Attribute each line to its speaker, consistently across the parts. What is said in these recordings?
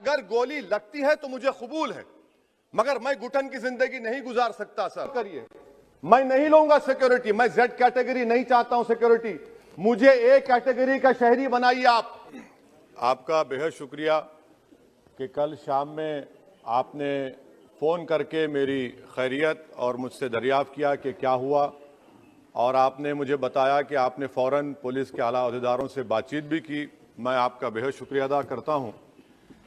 Speaker 1: अगर गोली लगती है तो मुझे कबूल है, मगर मैं घुटन की जिंदगी नहीं गुजार सकता। सर करिए, मैं नहीं लूंगा सिक्योरिटी। मैं जेड कैटेगरी नहीं चाहता हूं सिक्योरिटी, मुझे ए कैटेगरी का शहरी बनाइए आप। आपका बेहद शुक्रिया कि कल शाम में आपने फोन करके मेरी खैरियत और मुझसे दरियाफ्त किया कि क्या हुआ, और आपने मुझे बताया कि आपने फौरन पुलिस के आला अहदेदारों से बातचीत भी की। मैं आपका बेहद शुक्रिया अदा करता हूं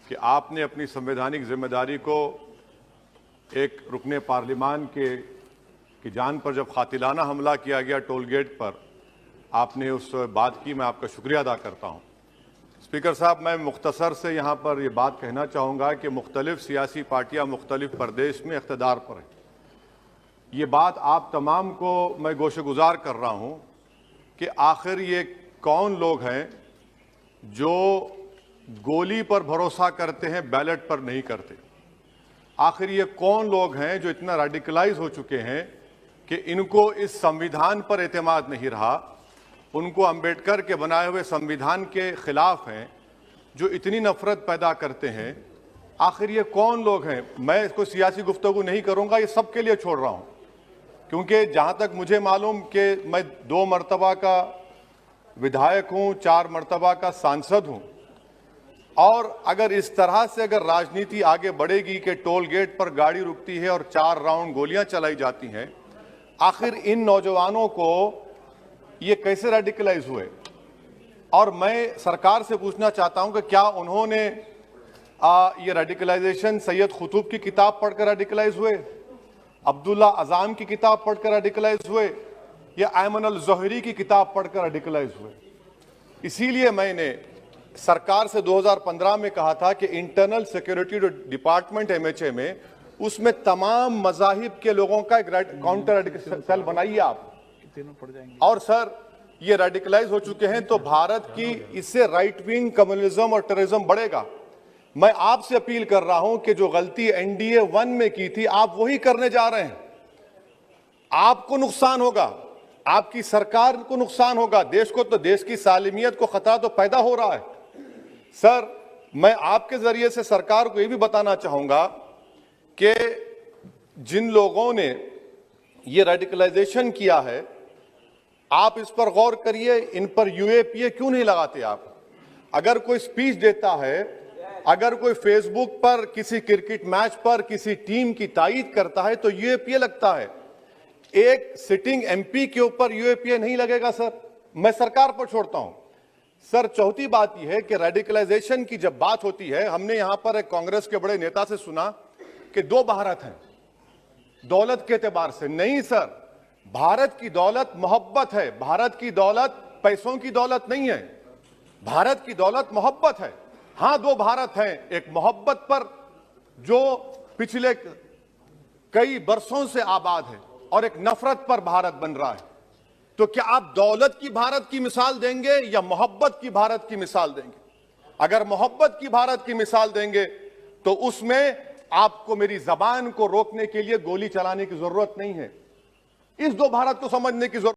Speaker 1: कि आपने अपनी संवैधानिक जिम्मेदारी को एक रुकने पार्लिमान की जान पर जब कातिलाना हमला किया गया टोल गेट पर, आपने उस बात की। मैं आपका शुक्रिया अदा करता हूं। स्पीकर साहब, मैं मुख्तसर से यहाँ पर ये बात कहना चाहूँगा कि मुख्तलिफ सियासी पार्टियाँ मुख्तलिफ प्रदेश में इक़्तिदार पर हैं। ये बात आप तमाम को मैं गोशेगुजार कर रहा हूँ कि आखिर ये कौन लोग हैं जो गोली पर भरोसा करते हैं, बैलेट पर नहीं करते। आखिर ये कौन लोग हैं जो इतना रेडिकलाइज हो चुके हैं कि इनको इस संविधान पर एतमाद नहीं रहा, उनको अंबेडकर के बनाए हुए संविधान के खिलाफ हैं, जो इतनी नफरत पैदा करते हैं। आखिर ये कौन लोग हैं? मैं इसको सियासी गुफ्तगू नहीं करूंगा, ये सबके लिए छोड़ रहा हूं, क्योंकि जहां तक मुझे मालूम कि मैं 2 मरतबा का विधायक हूं, 4 मरतबा का सांसद हूं, और अगर इस तरह से अगर राजनीति आगे बढ़ेगी कि टोल गेट पर गाड़ी रुकती है और 4 राउंड गोलियां चलाई जाती हैं, आखिर इन नौजवानों को ये कैसे रेडिकलाइज हुए? और मैं सरकार से पूछना चाहता हूं कि क्या उन्होंने ये रेडिकलाइजेशन सैयद कुतुब की किताब पढ़कर रेडिकलाइज हुए, अब्दुल्ला अज़ाम की किताब पढ़कर रेडिकलाइज हुए, या अयमन अल ज़ोहरी की किताब पढ़कर रेडिकलाइज हुए? इसीलिए मैंने सरकार से 2015 में कहा था कि इंटरनल सिक्योरिटी डिपार्टमेंट MHA में, उसमें तमाम मज़ाहिब के लोगों का एक काउंटर रेडिकल सेल बनाइए आप। और सर, ये रेडिकलाइज हो चुके हैं तो भारत की इससे राइट विंग कम्युनिज्म और टेररिज्म बढ़ेगा। मैं आपसे अपील कर रहा हूं कि जो गलती NDA 1 में की थी, आप वही करने जा रहे हैं। आपको नुकसान होगा, आपकी सरकार को नुकसान होगा, देश को तो, देश की सालिमियत को खतरा तो पैदा हो रहा है। सर, मैं आपके जरिए से सरकार को यह भी बताना चाहूंगा कि जिन लोगों ने ये रेडिकलाइजेशन किया है, आप इस पर गौर करिए, इन पर UAPA क्यों नहीं लगाते आप? अगर कोई स्पीच देता है, अगर कोई फेसबुक पर किसी क्रिकेट मैच पर किसी टीम की तायीद करता है तो UAPA लगता है। एक सिटिंग MP के ऊपर UAPA नहीं लगेगा सर। मैं सरकार पर छोड़ता हूं। सर, चौथी बात यह है कि रेडिकलाइजेशन की जब बात होती है, हमने यहां पर एक कांग्रेस के बड़े नेता से सुना कि 2 भारत हैं दौलत के एतबार से। नहीं सर, भारत की दौलत मोहब्बत है। भारत की दौलत पैसों की दौलत नहीं है, भारत की दौलत मोहब्बत है। हां, 2 भारत हैं, एक मोहब्बत पर जो पिछले कई बरसों से आबाद है, और एक नफरत पर भारत बन रहा है। तो क्या आप दौलत की भारत की मिसाल देंगे या मोहब्बत की भारत की मिसाल देंगे? अगर मोहब्बत की भारत की मिसाल देंगे तो उसमें आपको मेरी जबान को रोकने के लिए गोली चलाने की जरूरत नहीं है। इस 2 भारत को समझने की जरूरत